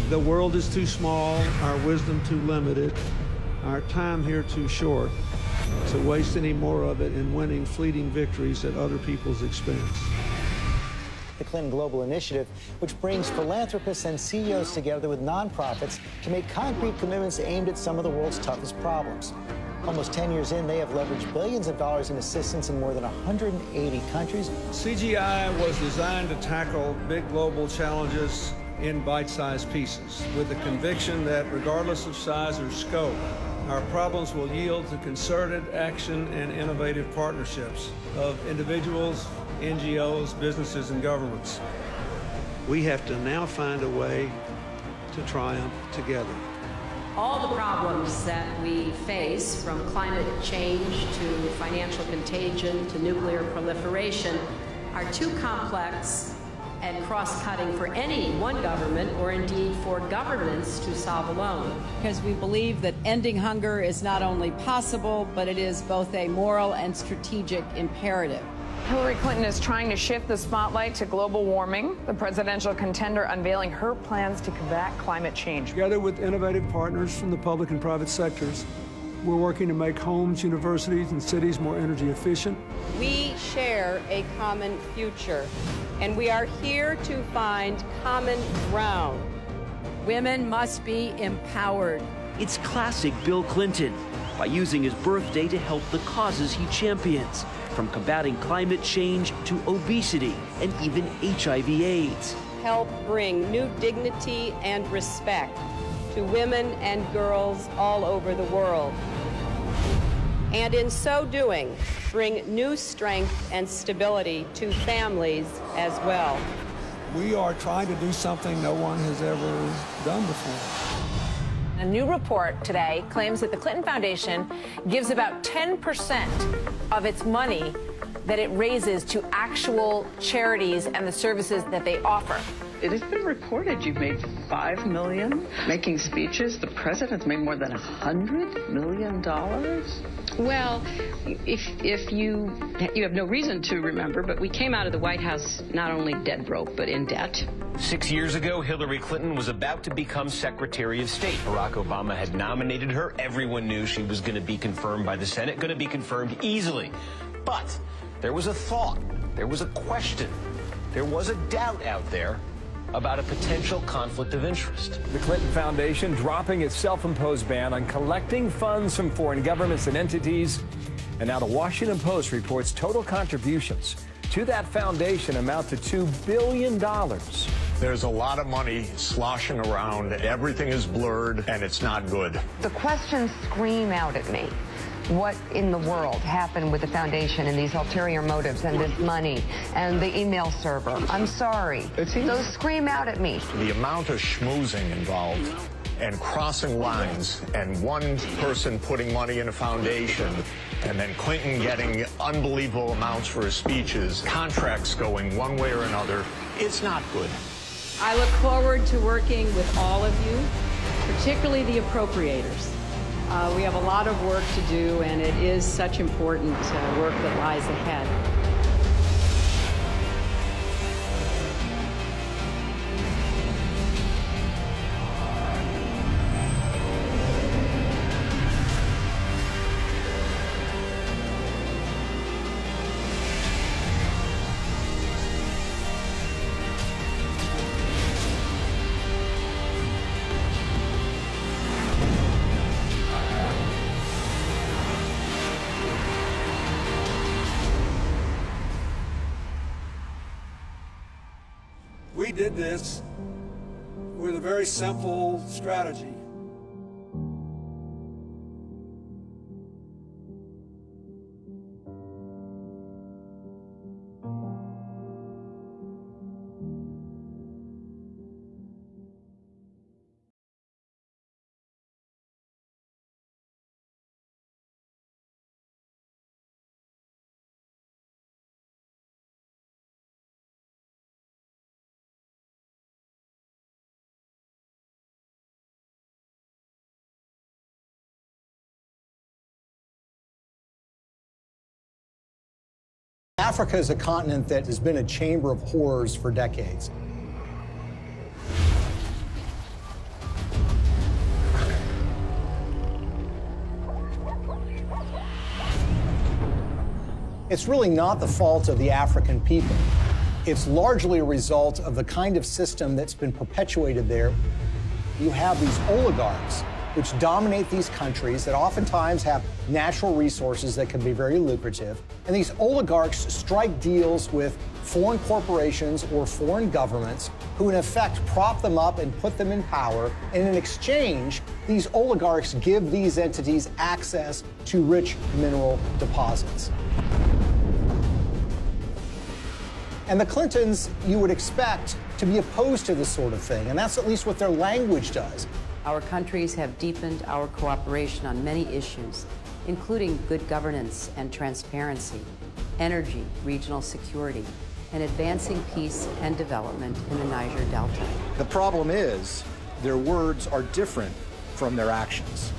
The world is too small, our wisdom too limited, our time here too short to waste any more of it in winning fleeting victories at other people's expense. The Clinton Global Initiative, which brings philanthropists and CEOs together with nonprofits to make concrete commitments aimed at some of the world's toughest problems. Almost 10 years in, they have leveraged billions of dollars in assistance in more than 180 countries. CGI was designed to tackle big global challenges in bite-sized pieces, with the conviction that regardless of size or scope, our problems will yield to concerted action and innovative partnerships of individuals, NGOs, businesses, and governments. We have to now find a way to triumph together. All the problems that we face, from climate change to financial contagion to nuclear proliferation, are too complex and cross-cutting for any one government, or indeed for governments, to solve alone. Because we believe that ending hunger is not only possible, but it is both a moral and strategic imperative. Hillary Clinton is trying to shift the spotlight to global warming, the presidential contender unveiling her plans to combat climate change. Together with innovative partners from the public and private sectors, we're working to make homes, universities, and cities more energy efficient. We share a common future, and we are here to find common ground. Women must be empowered. It's classic Bill Clinton, by using his birthday to help the causes he champions, from combating climate change to obesity and even HIV/AIDS. Help bring new dignity and respect to women and girls all over the world. And in so doing, bring new strength and stability to families as well. We are trying to do something no one has ever done before. A new report today claims that the Clinton Foundation gives about 10% of its money that it raises to actual charities and the services that they offer. It has been reported you've made $5 million making speeches. The president's made more than $100 million. Well, if you have no reason to remember, but we came out of the White House not only dead broke, but in debt. 6 years ago, Hillary Clinton was about to become Secretary of State. Barack Obama had nominated her. Everyone knew she was going to be confirmed by the Senate, going to be confirmed easily. But there was a thought, there was a question, there was a doubt out there about a potential conflict of interest. The Clinton Foundation dropping its self-imposed ban on collecting funds from foreign governments and entities. And now the Washington Post reports total contributions to that foundation amount to $2 billion. There's a lot of money sloshing around. Everything is blurred, and it's not good. The questions scream out at me. What in the world happened with the foundation and these ulterior motives and this money and the email server? I'm sorry. Those scream out at me. The amount of schmoozing involved and crossing lines and one person putting money in a foundation and then Clinton getting unbelievable amounts for his speeches, contracts going one way or another, it's not good. I look forward to working with all of you, particularly the appropriators. We have a lot of work to do, and it is such important work that lies ahead. We did this with a very simple strategy. Africa is a continent that has been a chamber of horrors for decades. It's really not the fault of the African people. It's largely a result of the kind of system that's been perpetuated there. You have these oligarchs which dominate these countries that oftentimes have natural resources that can be very lucrative. And these oligarchs strike deals with foreign corporations or foreign governments who in effect prop them up and put them in power. And in exchange, these oligarchs give these entities access to rich mineral deposits. And the Clintons, you would expect to be opposed to this sort of thing, and that's at least what their language does. Our countries have deepened our cooperation on many issues, including good governance and transparency, energy, regional security, and advancing peace and development in the Niger Delta. The problem is, their words are different from their actions.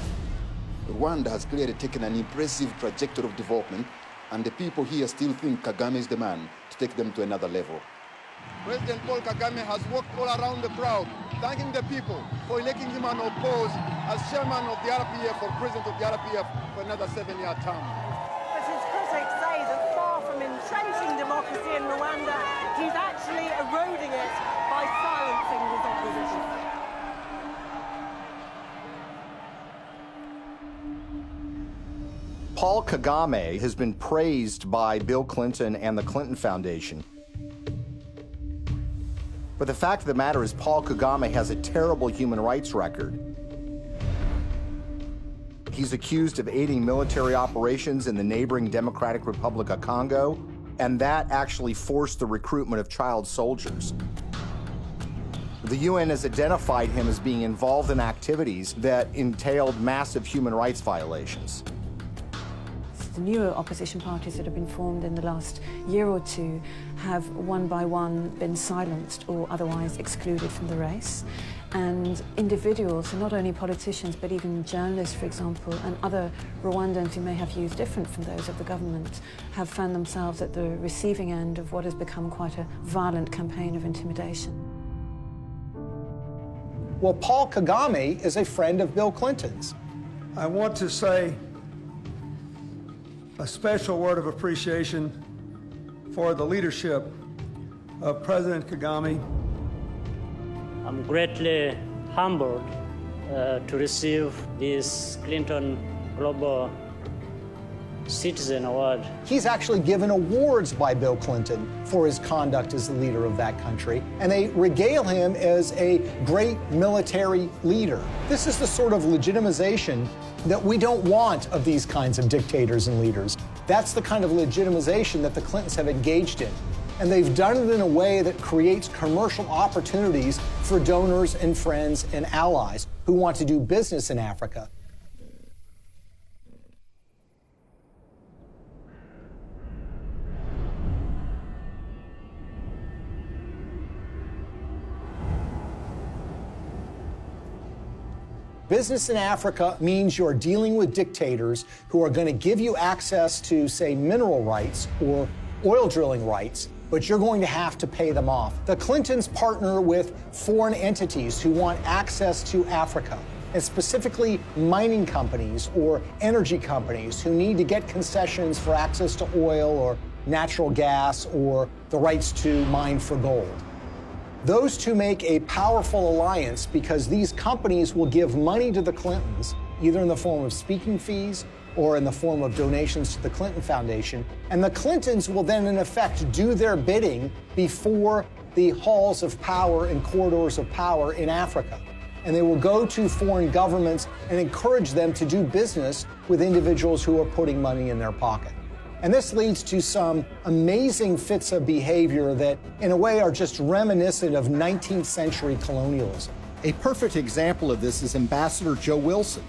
Rwanda has clearly taken an impressive trajectory of development, and the people here still think Kagame is the man to take them to another level. President Paul Kagame has walked all around the crowd, thanking the people for electing him unopposed as chairman of the RPF or president of the RPF for another 7-year term. But his critics say that far from entrenching democracy in Rwanda, he's actually eroding it by silencing his opposition. Paul Kagame has been praised by Bill Clinton and the Clinton Foundation. But the fact of the matter is Paul Kagame has a terrible human rights record. He's accused of aiding military operations in the neighboring Democratic Republic of Congo, and that actually forced the recruitment of child soldiers. The UN has identified him as being involved in activities that entailed massive human rights violations. The newer opposition parties that have been formed in the last year or two have one by one been silenced or otherwise excluded from the race. And individuals, not only politicians, but even journalists, for example, and other Rwandans who may have views different from those of the government, have found themselves at the receiving end of what has become quite a violent campaign of intimidation. Well, Paul Kagame is a friend of Bill Clinton's. I want to say a special word of appreciation for the leadership of President Kagame. I'm greatly humbled to receive this Clinton Global Citizen Award. He's actually given awards by Bill Clinton for his conduct as the leader of that country, and they regale him as a great military leader. This is the sort of legitimization that we don't want of these kinds of dictators and leaders. That's the kind of legitimization that the Clintons have engaged in. And they've done it in a way that creates commercial opportunities for donors and friends and allies who want to do business in Africa. Business in Africa means you're dealing with dictators who are going to give you access to, say, mineral rights or oil drilling rights, but you're going to have to pay them off. The Clintons partner with foreign entities who want access to Africa, and specifically mining companies or energy companies who need to get concessions for access to oil or natural gas or the rights to mine for gold. Those two make a powerful alliance because these companies will give money to the Clintons, either in the form of speaking fees or in the form of donations to the Clinton Foundation. And the Clintons will then, in effect, do their bidding before the halls of power and corridors of power in Africa. And they will go to foreign governments and encourage them to do business with individuals who are putting money in their pocket. And this leads to some amazing fits of behavior that, in a way, are just reminiscent of 19th century colonialism. A perfect example of this is Ambassador Joe Wilson.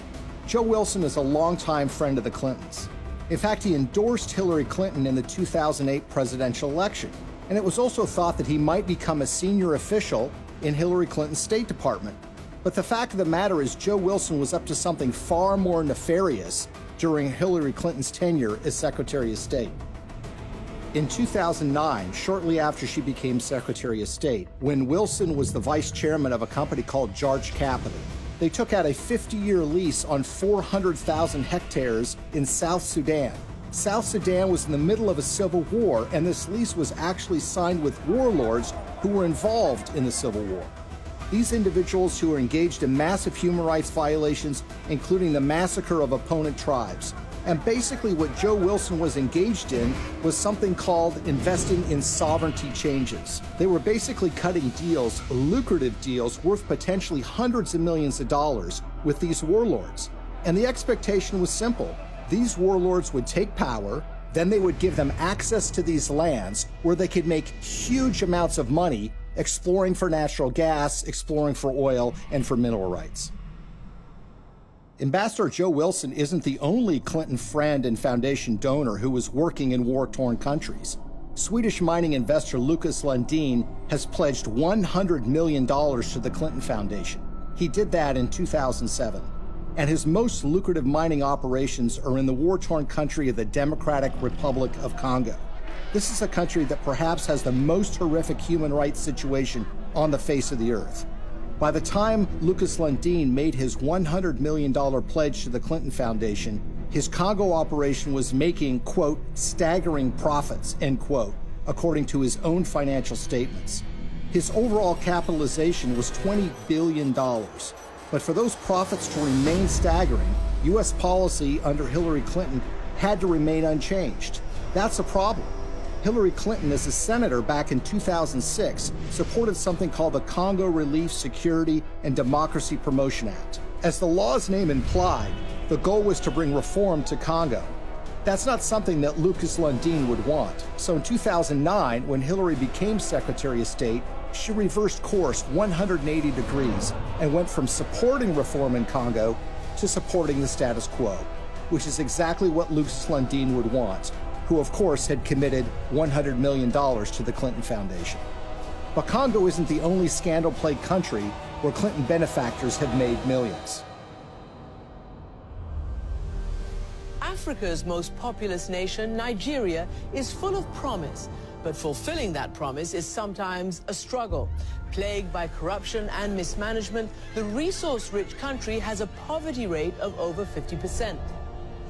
Joe Wilson is a longtime friend of the Clintons. In fact, he endorsed Hillary Clinton in the 2008 presidential election. And it was also thought that he might become a senior official in Hillary Clinton's State Department. But the fact of the matter is Joe Wilson was up to something far more nefarious during Hillary Clinton's tenure as Secretary of State. In 2009, shortly after she became Secretary of State, when Wilson was the vice chairman of a company called Jarge Capital, they took out a 50-year lease on 400,000 hectares in South Sudan. South Sudan was in the middle of a civil war, and this lease was actually signed with warlords who were involved in the civil war. These individuals who were engaged in massive human rights violations, including the massacre of opponent tribes. And basically what Joe Wilson was engaged in was something called investing in sovereignty changes. They were basically cutting deals, lucrative deals, worth potentially hundreds of millions of dollars with these warlords. And the expectation was simple. These warlords would take power, then they would give them access to these lands where they could make huge amounts of money exploring for natural gas, exploring for oil, and for mineral rights. Ambassador Joe Wilson isn't the only Clinton friend and foundation donor who was working in war-torn countries. Swedish mining investor Lucas Lundin has pledged $100 million to the Clinton Foundation. He did that in 2007. And his most lucrative mining operations are in the war-torn country of the Democratic Republic of Congo. This is a country that perhaps has the most horrific human rights situation on the face of the earth. By the time Lucas Lundin made his $100 million pledge to the Clinton Foundation, his Congo operation was making, quote, staggering profits, end quote, according to his own financial statements. His overall capitalization was $20 billion. But for those profits to remain staggering, U.S. policy under Hillary Clinton had to remain unchanged. That's a problem. Hillary Clinton, as a senator back in 2006, supported something called the Congo Relief, Security, and Democracy Promotion Act. As the law's name implied, the goal was to bring reform to Congo. That's not something that Lucas Lundin would want. So in 2009, when Hillary became Secretary of State, she reversed course 180 degrees and went from supporting reform in Congo to supporting the status quo, which is exactly what Lucas Lundin would want, who of course had committed $100 million to the Clinton Foundation. But Congo isn't the only scandal-plagued country where Clinton benefactors have made millions. Africa's most populous nation, Nigeria, is full of promise, but fulfilling that promise is sometimes a struggle. Plagued by corruption and mismanagement, the resource-rich country has a poverty rate of over 50%.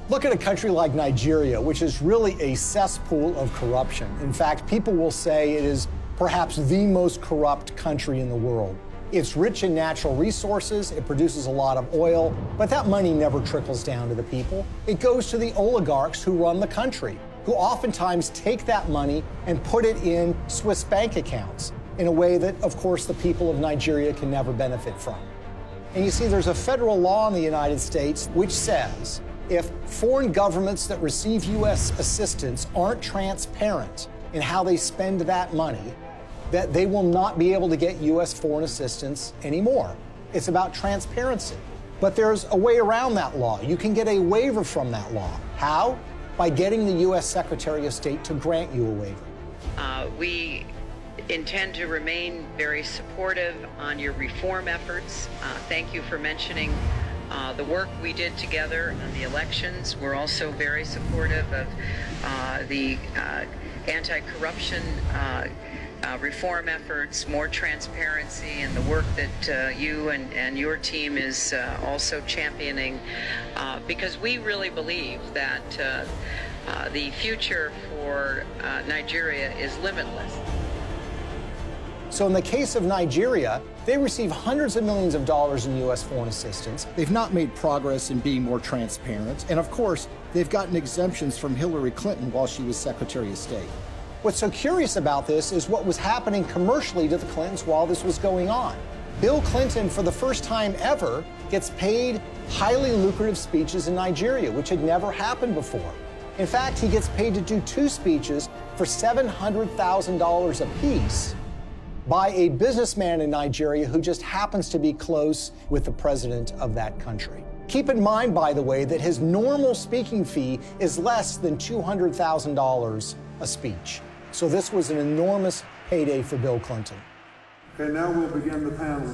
Look at a country like Nigeria, which is really a cesspool of corruption. In fact, people will say it is perhaps the most corrupt country in the world. It's rich in natural resources, it produces a lot of oil, but that money never trickles down to the people. It goes to the oligarchs who run the country, who oftentimes take that money and put it in Swiss bank accounts in a way that, of course, the people of Nigeria can never benefit from. And you see, there's a federal law in the United States which says if foreign governments that receive U.S. assistance aren't transparent in how they spend that money, that they will not be able to get U.S. foreign assistance anymore. It's about transparency. But there's a way around that law. You can get a waiver from that law. How? By getting the U.S. Secretary of State to grant you a waiver. We intend to remain very supportive on your reform efforts. Thank you for mentioning the work we did together on the elections. We're also very supportive of the anti-corruption reform efforts, more transparency, and the work that you and your team is also championing, because we really believe that the future for Nigeria is limitless. So in the case of Nigeria, they receive hundreds of millions of dollars in U.S. foreign assistance. They've not made progress in being more transparent. And of course, they've gotten exemptions from Hillary Clinton while she was Secretary of State. What's so curious about this is what was happening commercially to the Clintons while this was going on. Bill Clinton, for the first time ever, gets paid highly lucrative speeches in Nigeria, which had never happened before. In fact, he gets paid to do 2 speeches for $700,000 apiece by a businessman in Nigeria who just happens to be close with the president of that country. Keep in mind, by the way, that his normal speaking fee is less than $200,000 a speech. So this was an enormous payday for Bill Clinton. Okay, now we'll begin the panel.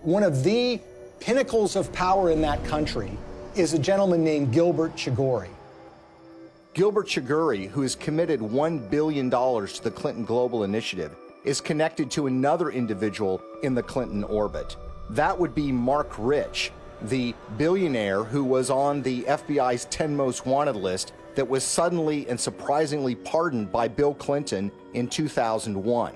One of the pinnacles of power in that country is a gentleman named Gilbert Chagoury. Gilbert Chagoury, who has committed $1 billion to the Clinton Global Initiative, is connected to another individual in the Clinton orbit. That would be Mark Rich, the billionaire who was on the FBI's 10 most wanted list that was suddenly and surprisingly pardoned by Bill Clinton in 2001.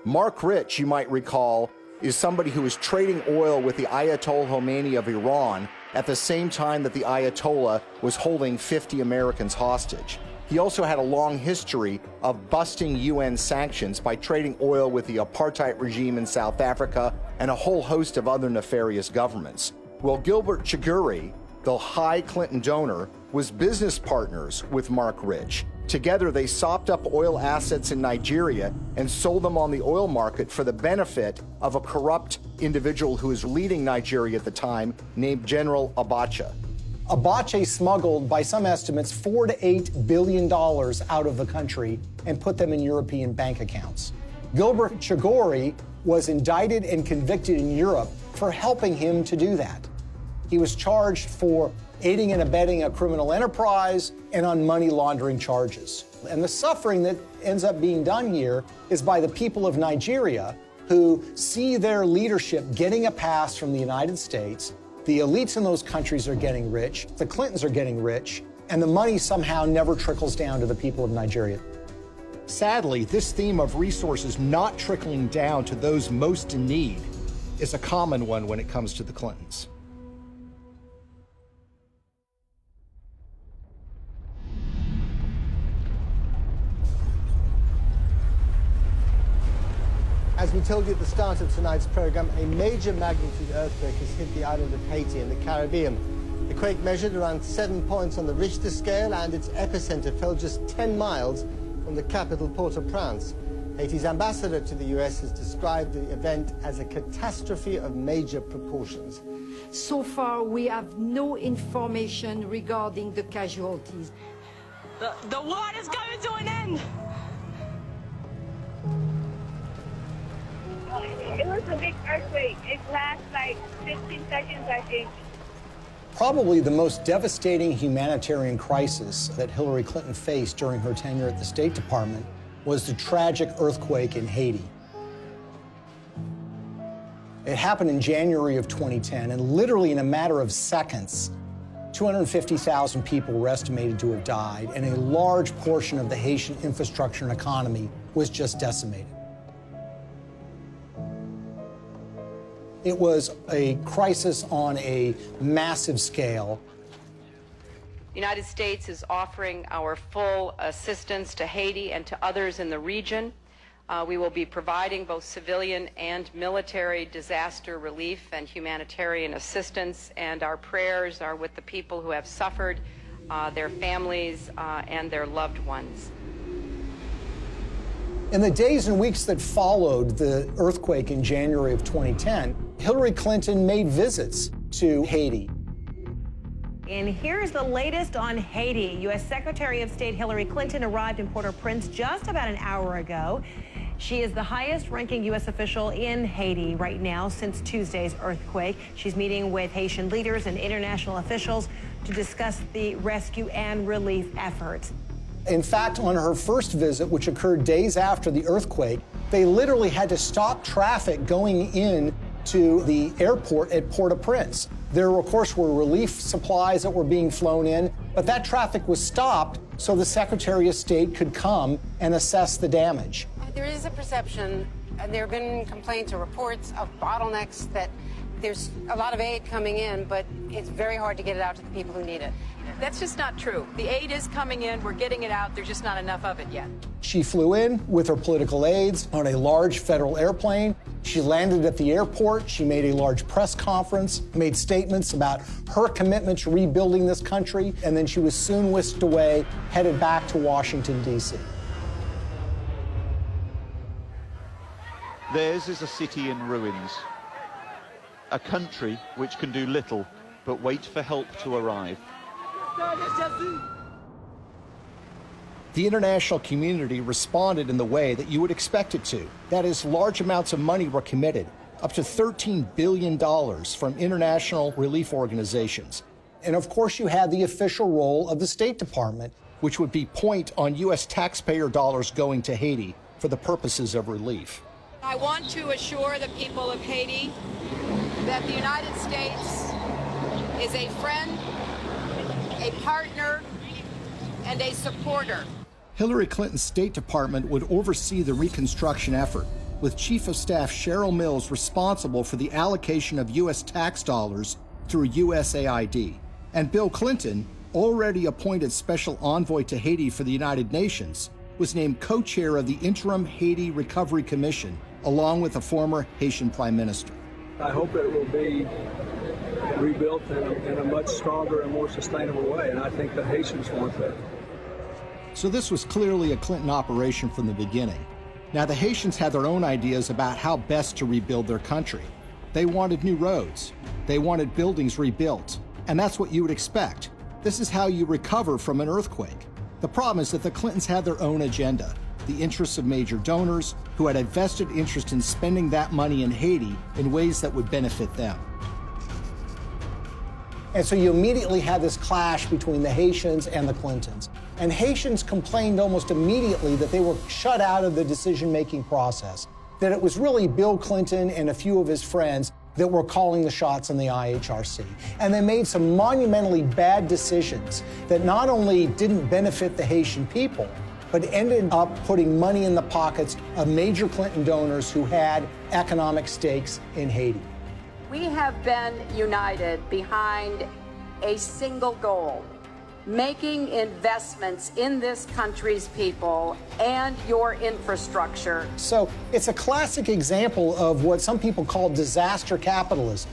Mark Rich, you might recall, is somebody who was trading oil with the Ayatollah Khomeini of Iran at the same time that the Ayatollah was holding 50 Americans hostage. He also had a long history of busting UN sanctions by trading oil with the apartheid regime in South Africa and a whole host of other nefarious governments. Well, Gilbert Chagoury, the high Clinton donor, was business partners with Mark Rich. Together, they sopped up oil assets in Nigeria and sold them on the oil market for the benefit of a corrupt individual who was leading Nigeria at the time, named General Abacha. Abacha smuggled, by some estimates, $4 to $8 billion out of the country and put them in European bank accounts. Gilbert Chagoury was indicted and convicted in Europe for helping him to do that. He was charged for aiding and abetting a criminal enterprise and on money laundering charges. And the suffering that ends up being done here is by the people of Nigeria, who see their leadership getting a pass from the United States. The elites in those countries are getting rich, the Clintons are getting rich, and the money somehow never trickles down to the people of Nigeria. Sadly, this theme of resources not trickling down to those most in need is a common one when it comes to the Clintons. As we told you at the start of tonight's program, a major magnitude earthquake has hit the island of Haiti in the Caribbean. The quake measured around 7 points on the Richter scale, and its epicenter fell just 10 miles from the capital, Port-au-Prince. Haiti's ambassador to the U.S. has described the event as a catastrophe of major proportions. So far, we have no information regarding the casualties. The war is coming to an end! It was a big earthquake. It lasted like 15 seconds, I think. Probably the most devastating humanitarian crisis that Hillary Clinton faced during her tenure at the State Department was the tragic earthquake in Haiti. It happened in January of 2010, and literally in a matter of seconds, 250,000 people were estimated to have died, and a large portion of the Haitian infrastructure and economy was just decimated. It was a crisis on a massive scale. The United States is offering our full assistance to Haiti and to others in the region. We will be providing both civilian and military disaster relief and humanitarian assistance, and our prayers are with the people who have suffered, their families, and their loved ones. In the days and weeks that followed the earthquake in January of 2010, Hillary Clinton made visits to Haiti. And here's the latest on Haiti. U.S. Secretary of State Hillary Clinton arrived in Port-au-Prince just about an hour ago. She is the highest-ranking U.S. official in Haiti right now since Tuesday's earthquake. She's meeting with Haitian leaders and international officials to discuss the rescue and relief efforts. In fact, on her first visit, which occurred days after the earthquake, they literally had to stop traffic going in to the airport at Port-au-Prince. There, of course, were relief supplies that were being flown in, but that traffic was stopped so the Secretary of State could come and assess the damage. There is a perception, and there have been complaints or reports of bottlenecks, that there's a lot of aid coming in, but it's very hard to get it out to the people who need it. That's just not true. The aid is coming in, we're getting it out, there's just not enough of it yet. She flew in with her political aides on a large federal airplane. She landed at the airport. She made a large press conference, made statements about her commitment to rebuilding this country, and then she was soon whisked away, headed back to Washington, D.C. Theirs is a city in ruins, a country which can do little but wait for help to arrive. The international community responded in the way that you would expect it to. That is, large amounts of money were committed, up to $13 billion from international relief organizations. And of course, you had the official role of the State Department, which would be point on U.S. taxpayer dollars going to Haiti for the purposes of relief. I want to assure the people of Haiti that the United States is a friend, a partner, and a supporter. Hillary Clinton's State Department would oversee the reconstruction effort, with Chief of Staff Cheryl Mills responsible for the allocation of U.S. tax dollars through USAID. And Bill Clinton, already appointed Special Envoy to Haiti for the United Nations, was named co-chair of the Interim Haiti Recovery Commission, along with the former Haitian Prime Minister. I hope that it will be rebuilt in a much stronger and more sustainable way, and I think the Haitians want that. So this was clearly a Clinton operation from the beginning. Now, the Haitians had their own ideas about how best to rebuild their country. They wanted new roads. They wanted buildings rebuilt. And that's what you would expect. This is how you recover from an earthquake. The problem is that the Clintons had their own agenda, the interests of major donors who had a vested interest in spending that money in Haiti in ways that would benefit them. And so you immediately had this clash between the Haitians and the Clintons. And Haitians complained almost immediately that they were shut out of the decision-making process, that it was really Bill Clinton and a few of his friends that were calling the shots in the IHRC. And they made some monumentally bad decisions that not only didn't benefit the Haitian people, but ended up putting money in the pockets of major Clinton donors who had economic stakes in Haiti. We have been united behind a single goal: making investments in this country's people and your infrastructure. So it's a classic example of what some people call disaster capitalism.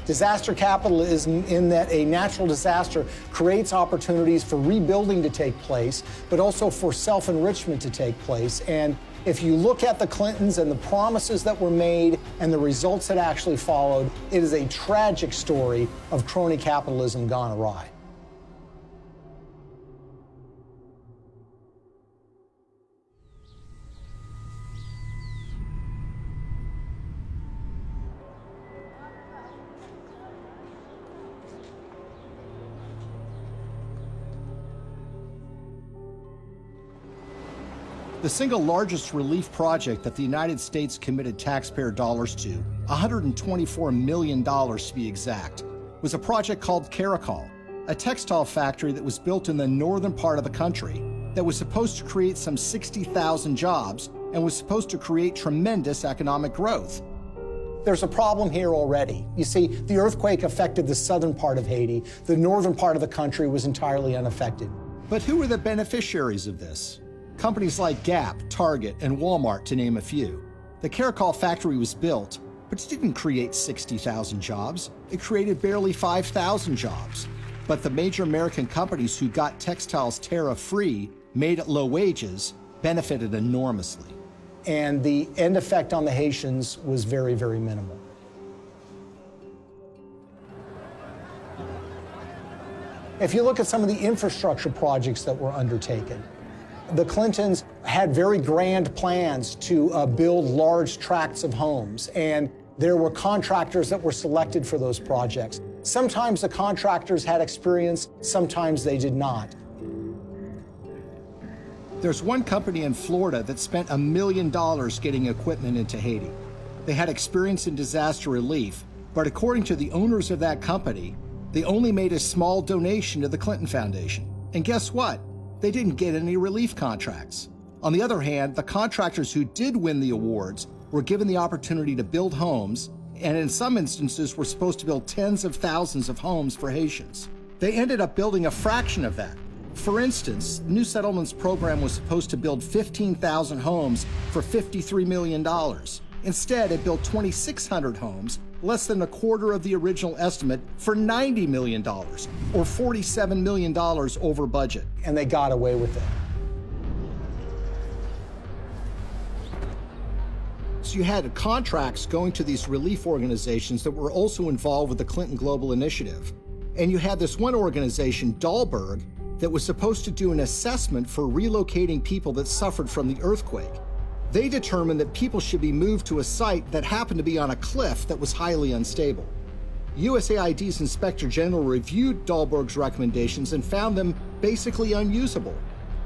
Disaster capitalism in that a natural disaster creates opportunities for rebuilding to take place, but also for self-enrichment to take place. And if you look at the Clintons and the promises that were made and the results that actually followed, it is a tragic story of crony capitalism gone awry. The single largest relief project that the United States committed taxpayer dollars to, $124 million to be exact, was a project called Caracol, a textile factory that was built in the northern part of the country that was supposed to create some 60,000 jobs and was supposed to create tremendous economic growth. There's a problem here already. You see, the earthquake affected the southern part of Haiti. The northern part of the country was entirely unaffected. But who were the beneficiaries of this? Companies like Gap, Target, and Walmart, to name a few. The Caracol factory was built, but it didn't create 60,000 jobs. It created barely 5,000 jobs. But the major American companies who got textiles tariff-free, made at low wages, benefited enormously. And the end effect on the Haitians was very, very minimal. If you look at some of the infrastructure projects that were undertaken, the Clintons had very grand plans to build large tracts of homes, and there were contractors that were selected for those projects. Sometimes the contractors had experience, sometimes they did not. There's one company in Florida that spent $1 million getting equipment into Haiti. They had experience in disaster relief, but according to the owners of that company, they only made a small donation to the Clinton Foundation. And guess what? They didn't get any relief contracts. On the other hand, the contractors who did win the awards were given the opportunity to build homes, and in some instances were supposed to build tens of thousands of homes for Haitians. They ended up building a fraction of that. For instance, the New Settlements program was supposed to build 15,000 homes for $53 million. Instead, it built 2,600 homes, less than a quarter of the original estimate, for $90 million, or $47 million over budget. And they got away with it. So you had contracts going to these relief organizations that were also involved with the Clinton Global Initiative. And you had this one organization, Dahlberg, that was supposed to do an assessment for relocating people that suffered from the earthquake. They determined that people should be moved to a site that happened to be on a cliff that was highly unstable. USAID's Inspector General reviewed Dahlberg's recommendations and found them basically unusable.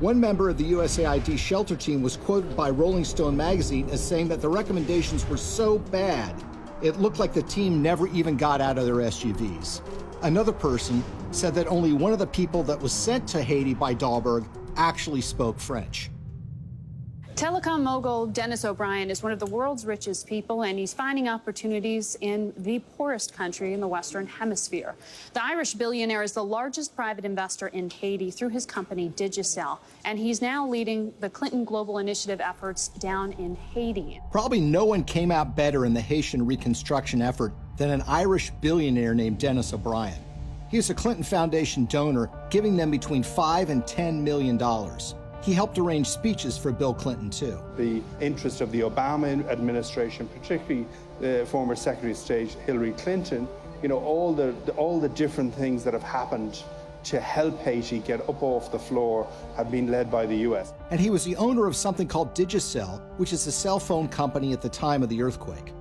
One member of the USAID shelter team was quoted by Rolling Stone magazine as saying that the recommendations were so bad, it looked like the team never even got out of their SUVs. Another person said that only one of the people that was sent to Haiti by Dahlberg actually spoke French. Telecom mogul Dennis O'Brien is one of the world's richest people, and he's finding opportunities in the poorest country in the Western Hemisphere. The Irish billionaire is the largest private investor in Haiti through his company Digicel, and he's now leading the Clinton Global Initiative efforts down in Haiti. Probably no one came out better in the Haitian reconstruction effort than an Irish billionaire named Dennis O'Brien. He is a Clinton Foundation donor, giving them between $5 and $10 million. He helped arrange speeches for Bill Clinton, too. The interest of the Obama administration, particularly the former Secretary of State Hillary Clinton, you know, all the different things that have happened to help Haiti get up off the floor have been led by the U.S. And he was the owner of something called Digicel, which is a cell phone company at the time of the earthquake.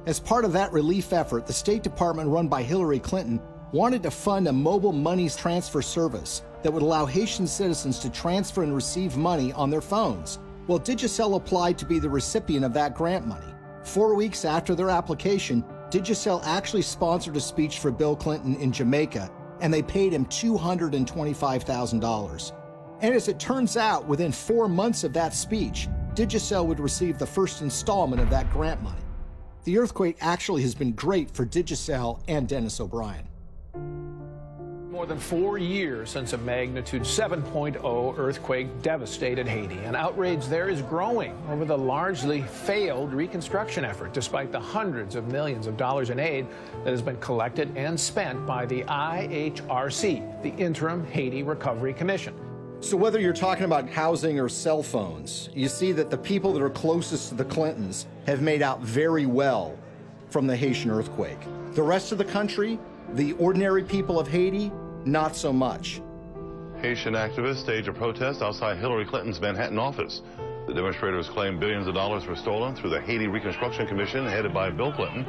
As part of that relief effort, the State Department run by Hillary Clinton wanted to fund a mobile money transfer service that would allow Haitian citizens to transfer and receive money on their phones. Well, Digicel applied to be the recipient of that grant money. 4 weeks after their application, Digicel actually sponsored a speech for Bill Clinton in Jamaica, and they paid him $225,000. And as it turns out, within 4 months of that speech, Digicel would receive the first installment of that grant money. The earthquake actually has been great for Digicel and Dennis O'Brien. More than 4 years since a magnitude 7.0 earthquake devastated Haiti. And outrage there is growing over the largely failed reconstruction effort, despite the hundreds of millions of dollars in aid that has been collected and spent by the IHRC, the Interim Haiti Recovery Commission. So whether you're talking about housing or cell phones, you see that the people that are closest to the Clintons have made out very well from the Haitian earthquake. The rest of the country, the ordinary people of Haiti, not so much. Haitian activists staged a protest outside Hillary Clinton's Manhattan office. The demonstrators claim billions of dollars were stolen through the Haiti Reconstruction Commission headed by Bill Clinton.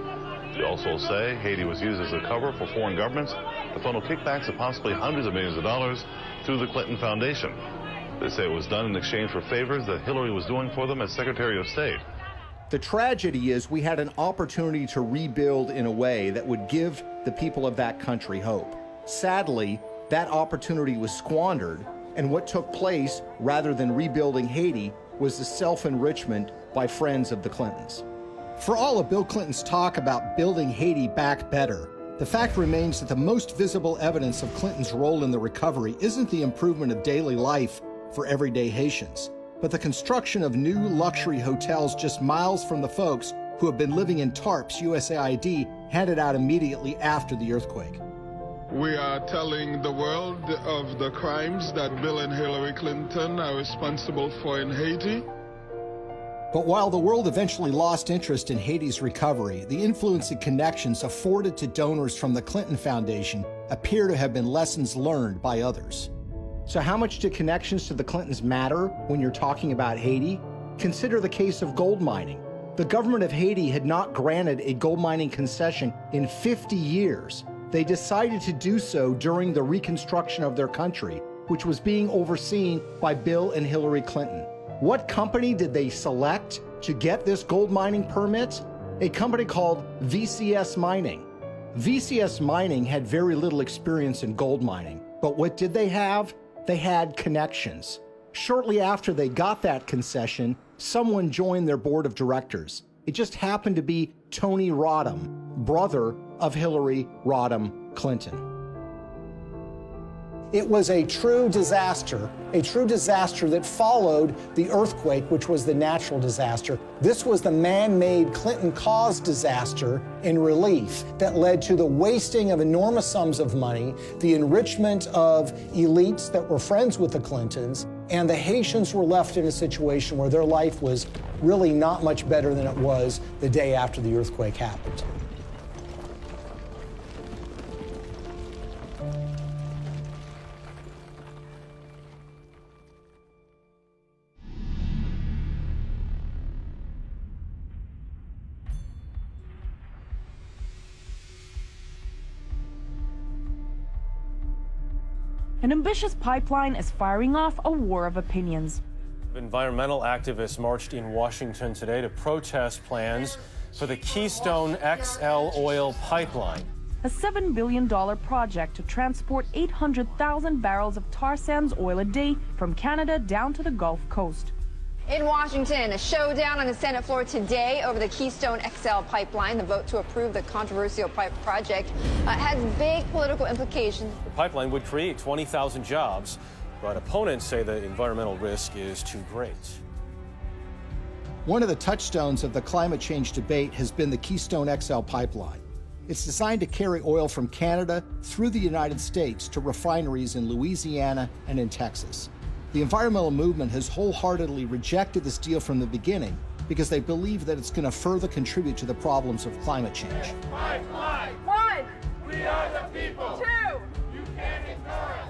They also say Haiti was used as a cover for foreign governments to funnel kickbacks of possibly hundreds of millions of dollars through the Clinton Foundation. They say it was done in exchange for favors that Hillary was doing for them as Secretary of State. The tragedy is we had an opportunity to rebuild in a way that would give the people of that country hope. Sadly, that opportunity was squandered, and what took place, rather than rebuilding Haiti, was the self-enrichment by friends of the Clintons. For all of Bill Clinton's talk about building Haiti back better, the fact remains that the most visible evidence of Clinton's role in the recovery isn't the improvement of daily life for everyday Haitians, but the construction of new luxury hotels just miles from the folks who have been living in tarps USAID handed out immediately after the earthquake. We are telling the world of the crimes that Bill and Hillary Clinton are responsible for in Haiti. But while the world eventually lost interest in Haiti's recovery, the influence and connections afforded to donors from the Clinton Foundation appear to have been lessons learned by others. So how much do connections to the Clintons matter when you're talking about Haiti? Consider the case of gold mining. The government of Haiti had not granted a gold mining concession in 50 years. They decided to do so during the reconstruction of their country, which was being overseen by Bill and Hillary Clinton. What company did they select to get this gold mining permit? A company called VCS Mining. VCS Mining had very little experience in gold mining, but what did they have? They had connections. Shortly after they got that concession, someone joined their board of directors. It just happened to be Tony Rodham, brother of Hillary Rodham Clinton. It was a true disaster that followed the earthquake, which was the natural disaster. This was the man-made Clinton-caused disaster in relief that led to the wasting of enormous sums of money, the enrichment of elites that were friends with the Clintons, and the Haitians were left in a situation where their life was really not much better than it was the day after the earthquake happened. An ambitious pipeline is firing off a war of opinions. Environmental activists marched in Washington today to protest plans for the Keystone XL oil pipeline. A $7 billion project to transport 800,000 barrels of tar sands oil a day from Canada down to the Gulf Coast. In Washington, a showdown on the Senate floor today over the Keystone XL pipeline. The vote to approve the controversial pipe project has big political implications. The pipeline would create 20,000 jobs, but opponents say the environmental risk is too great. One of the touchstones of the climate change debate has been the Keystone XL pipeline. It's designed to carry oil from Canada through the United States to refineries in Louisiana and in Texas. The environmental movement has wholeheartedly rejected this deal from the beginning because they believe that it's going to further contribute to the problems of climate change. Pipeline. 1. We are the people. 2. You can't ignore us.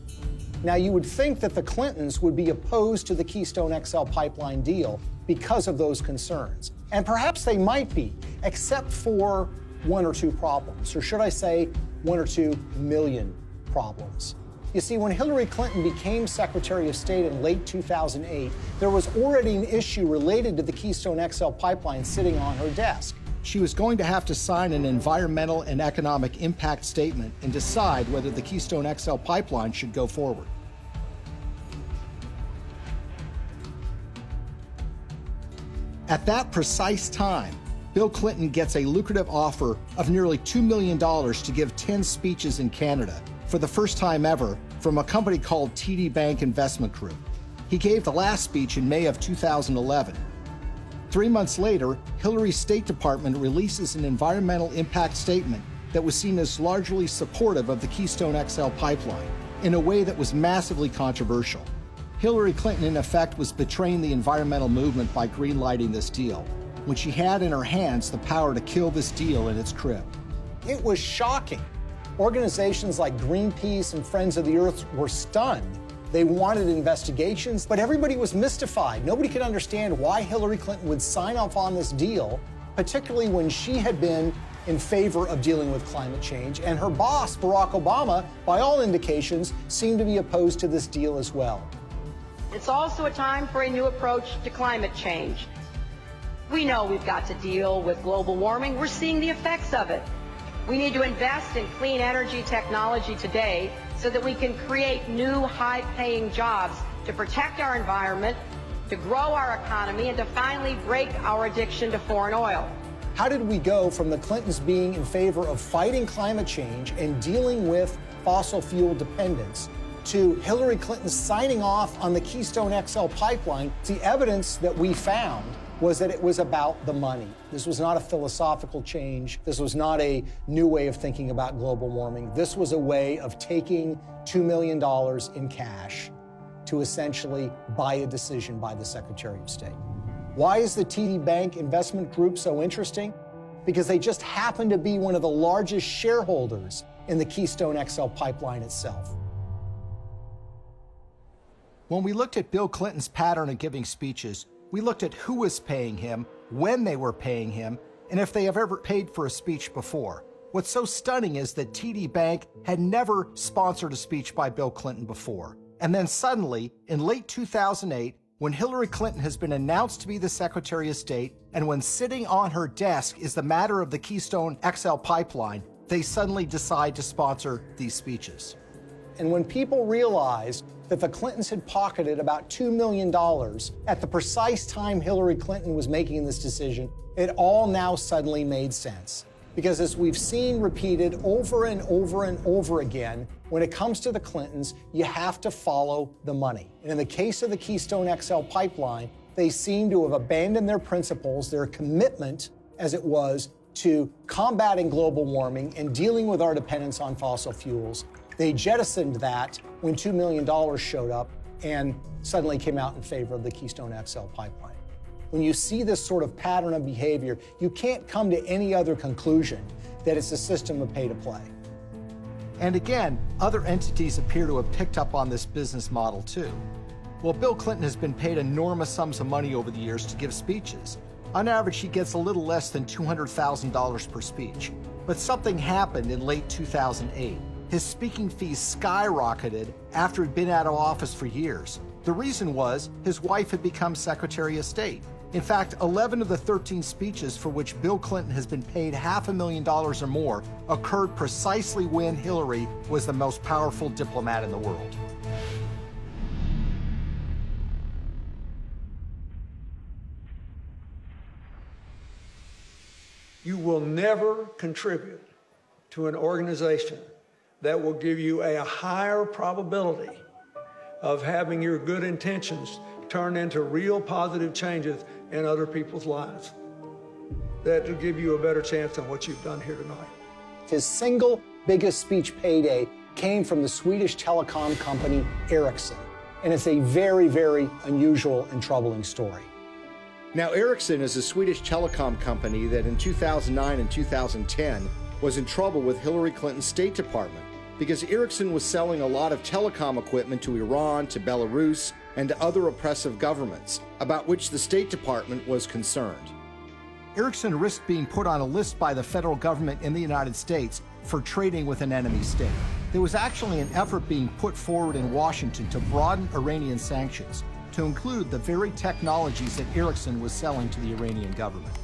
3. Now, you would think that the Clintons would be opposed to the Keystone XL pipeline deal because of those concerns. And perhaps they might be, except for one or two problems, or should I say 1 or 2 million problems. You see, when Hillary Clinton became Secretary of State in late 2008, there was already an issue related to the Keystone XL pipeline sitting on her desk. She was going to have to sign an environmental and economic impact statement and decide whether the Keystone XL pipeline should go forward. At that precise time, Bill Clinton gets a lucrative offer of nearly $2 million to give 10 speeches in Canada for the first time ever from a company called TD Bank Investment Group. He gave the last speech in May of 2011. 3 months later, Hillary's State Department releases an environmental impact statement that was seen as largely supportive of the Keystone XL pipeline in a way that was massively controversial. Hillary Clinton, in effect, was betraying the environmental movement by greenlighting this deal, when she had in her hands the power to kill this deal in its crib. It was shocking. Organizations like Greenpeace and Friends of the Earth were stunned. They wanted investigations, but everybody was mystified. Nobody could understand why Hillary Clinton would sign off on this deal, particularly when she had been in favor of dealing with climate change, and her boss, Barack Obama, by all indications, seemed to be opposed to this deal as well. It's also a time for a new approach to climate change. We know we've got to deal with global warming. We're seeing the effects of it. We need to invest in clean energy technology today so that we can create new high-paying jobs to protect our environment, to grow our economy, and to finally break our addiction to foreign oil. How did we go from the Clintons being in favor of fighting climate change and dealing with fossil fuel dependence to Hillary Clinton signing off on the Keystone XL pipeline? The evidence that we found was that it was about the money. This was not a philosophical change. This was not a new way of thinking about global warming. This was a way of taking $2 million in cash to essentially buy a decision by the Secretary of State. Why is the TD Bank Investment Group so interesting? Because they just happen to be one of the largest shareholders in the Keystone XL pipeline itself. When we looked at Bill Clinton's pattern of giving speeches, we looked at who was paying him, when they were paying him, and if they have ever paid for a speech before. What's so stunning is that TD Bank had never sponsored a speech by Bill Clinton before. And then suddenly, in late 2008, when Hillary Clinton has been announced to be the Secretary of State, and when sitting on her desk is the matter of the Keystone XL pipeline, they suddenly decide to sponsor these speeches. And when people realized that the Clintons had pocketed about $2 million at the precise time Hillary Clinton was making this decision, it all now suddenly made sense. Because as we've seen repeated over and over and over again, when it comes to the Clintons, you have to follow the money. And in the case of the Keystone XL pipeline, they seem to have abandoned their principles, their commitment, as it was, to combating global warming and dealing with our dependence on fossil fuels. They jettisoned that when $2 million showed up and suddenly came out in favor of the Keystone XL pipeline. When you see this sort of pattern of behavior, you can't come to any other conclusion that it's a system of pay to play. And again, other entities appear to have picked up on this business model too. Well, Bill Clinton has been paid enormous sums of money over the years to give speeches. On average, he gets a little less than $200,000 per speech. But something happened in late 2008. his speaking fees skyrocketed after he'd been out of office for years. The reason was his wife had become Secretary of State. In fact, 11 of the 13 speeches for which Bill Clinton has been paid $500,000 or more occurred precisely when Hillary was the most powerful diplomat in the world. You will never contribute to an organization that will give you a higher probability of having your good intentions turn into real positive changes in other people's lives. That will give you a better chance than what you've done here tonight. His single biggest speech payday came from the Swedish telecom company Ericsson. And it's a very, very unusual and troubling story. Now, Ericsson is a Swedish telecom company that in 2009 and 2010 was in trouble with Hillary Clinton's State Department because Ericsson was selling a lot of telecom equipment to Iran, to Belarus, and to other oppressive governments, about which the State Department was concerned. Ericsson risked being put on a list by the federal government in the United States for trading with an enemy state. There was actually an effort being put forward in Washington to broaden Iranian sanctions to include the very technologies that Ericsson was selling to the Iranian government.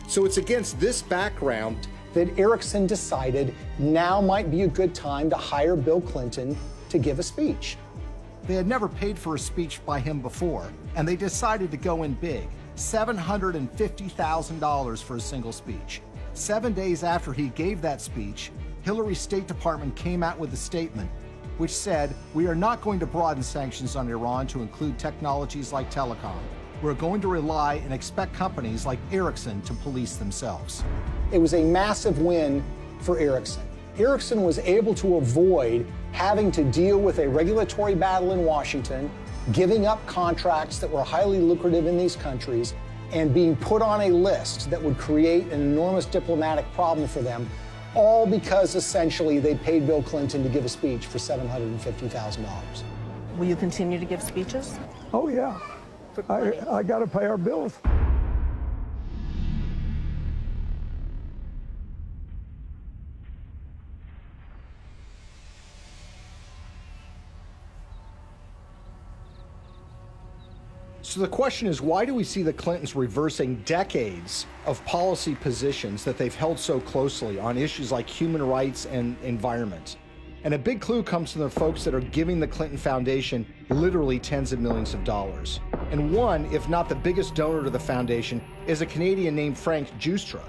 So it's against this background that Ericsson decided now might be a good time to hire Bill Clinton to give a speech. They had never paid for a speech by him before, and they decided to go in big, $750,000 for a single speech. 7 days after he gave that speech, Hillary's State Department came out with a statement which said, "We are not going to broaden sanctions on Iran to include technologies like telecom. We're going to rely and expect companies like Ericsson to police themselves." It was a massive win for Ericsson. Ericsson was able to avoid having to deal with a regulatory battle in Washington, giving up contracts that were highly lucrative in these countries, and being put on a list that would create an enormous diplomatic problem for them, all because essentially they paid Bill Clinton to give a speech for $750,000. Will you continue to give speeches? Oh, yeah. I got to pay our bills. So the question is, why do we see the Clintons reversing decades of policy positions that they've held so closely on issues like human rights and environment? And a big clue comes from the folks that are giving the Clinton Foundation literally tens of millions of dollars. And one, if not the biggest donor to the foundation, is a Canadian named Frank Giustra.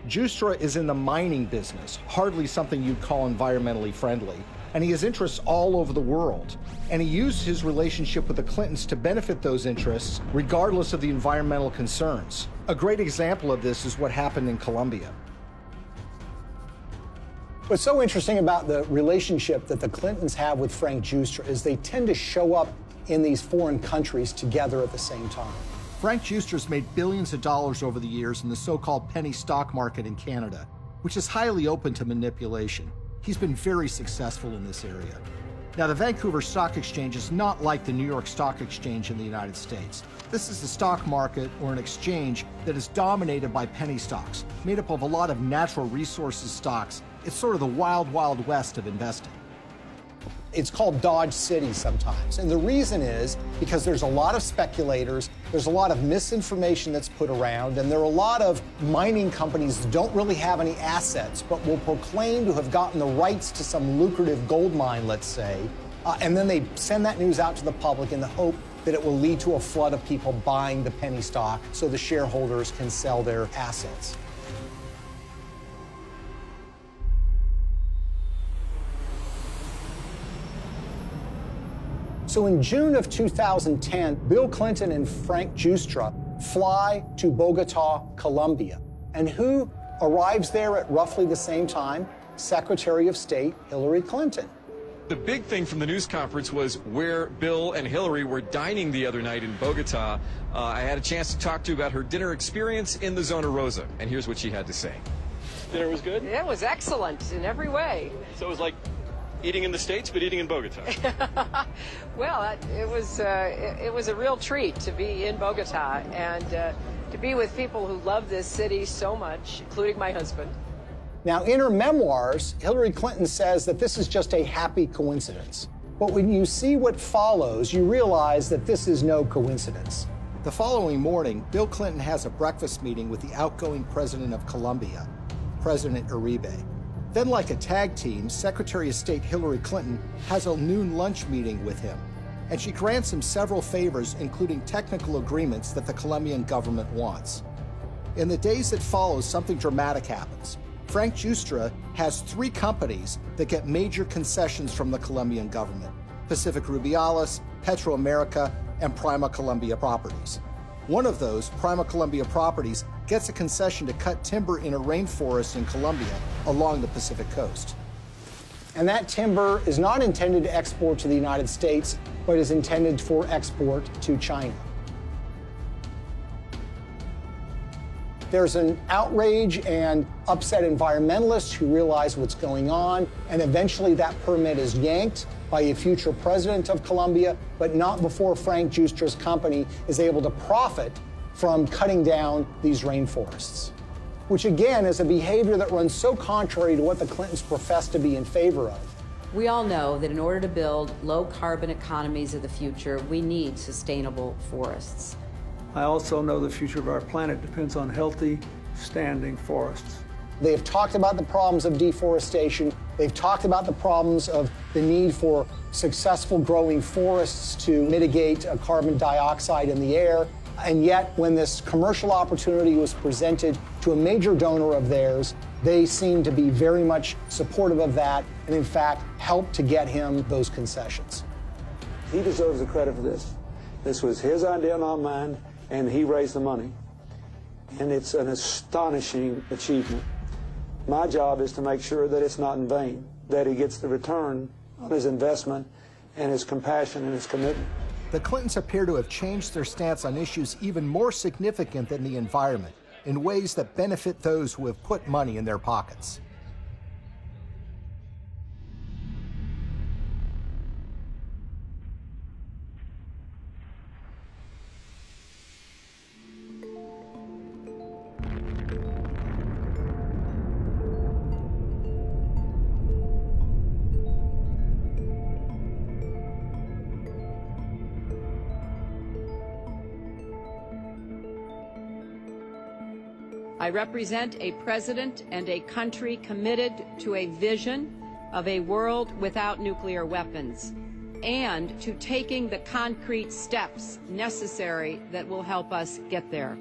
Giustra is in the mining business, hardly something you'd call environmentally friendly. And he has interests all over the world. And he used his relationship with the Clintons to benefit those interests, regardless of the environmental concerns. A great example of this is what happened in Colombia. What's so interesting about the relationship that the Clintons have with Frank Giustra is they tend to show up in these foreign countries together at the same time. Frank Giustra's made billions of dollars over the years in the so-called penny stock market in Canada, which is highly open to manipulation. He's been very successful in this area. Now, the Vancouver Stock Exchange is not like the New York Stock Exchange in the United States. This is a stock market or an exchange that is dominated by penny stocks, made up of a lot of natural resources stocks. It's sort of the wild, wild west of investing. It's called Dodge City sometimes. And the reason is because there's a lot of speculators, there's a lot of misinformation that's put around, and there are a lot of mining companies that don't really have any assets, but will proclaim to have gotten the rights to some lucrative gold mine, let's say, and then they send that news out to the public in the hope that it will lead to a flood of people buying the penny stock so the shareholders can sell their assets. So in June of 2010, Bill Clinton and Frank Giustra fly to Bogota, Colombia. And who arrives there at roughly the same time? Secretary of State Hillary Clinton. The big thing from the news conference was where Bill and Hillary were dining the other night in Bogota. I had a chance to talk to about her dinner experience in the Zona Rosa, and here's what she had to say. Dinner was good? It was excellent in every way. So it was like eating in the States, but eating in Bogota. Well, it was a real treat to be in Bogota and to be with people who love this city so much, including my husband. Now, in her memoirs, Hillary Clinton says that this is just a happy coincidence. But when you see what follows, you realize that this is no coincidence. The following morning, Bill Clinton has a breakfast meeting with the outgoing president of Colombia, President Uribe. Then, like a tag team, Secretary of State Hillary Clinton has a noon lunch meeting with him, and she grants him several favors, including technical agreements that the Colombian government wants. In the days that follow, something dramatic happens. Frank Giustra has 3 companies that get major concessions from the Colombian government: Pacific Rubiales, Petroamerica, and Prima Colombia Properties. One of those, Prima Colombia Properties, gets a concession to cut timber in a rainforest in Colombia along the Pacific coast. And that timber is not intended to export to the United States, but is intended for export to China. There's an outrage and upset environmentalists who realize what's going on, and eventually that permit is yanked by a future president of Colombia, but not before Frank Giustra's company is able to profit from cutting down these rainforests, which again is a behavior that runs so contrary to what the Clintons profess to be in favor of. We all know that in order to build low-carbon economies of the future, we need sustainable forests. I also know the future of our planet depends on healthy, standing forests. They have talked about the problems of deforestation. They've talked about the problems of the need for successful growing forests to mitigate carbon dioxide in the air. And yet, when this commercial opportunity was presented to a major donor of theirs, they seemed to be very much supportive of that and, in fact, helped to get him those concessions. He deserves the credit for this. This was his idea, not mine, and he raised the money. And it's an astonishing achievement. My job is to make sure that it's not in vain, that he gets the return on his investment and his compassion and his commitment. The Clintons appear to have changed their stance on issues even more significant than the environment, in ways that benefit those who have put money in their pockets. I represent a president and a country committed to a vision of a world without nuclear weapons and to taking the concrete steps necessary that will help us get there.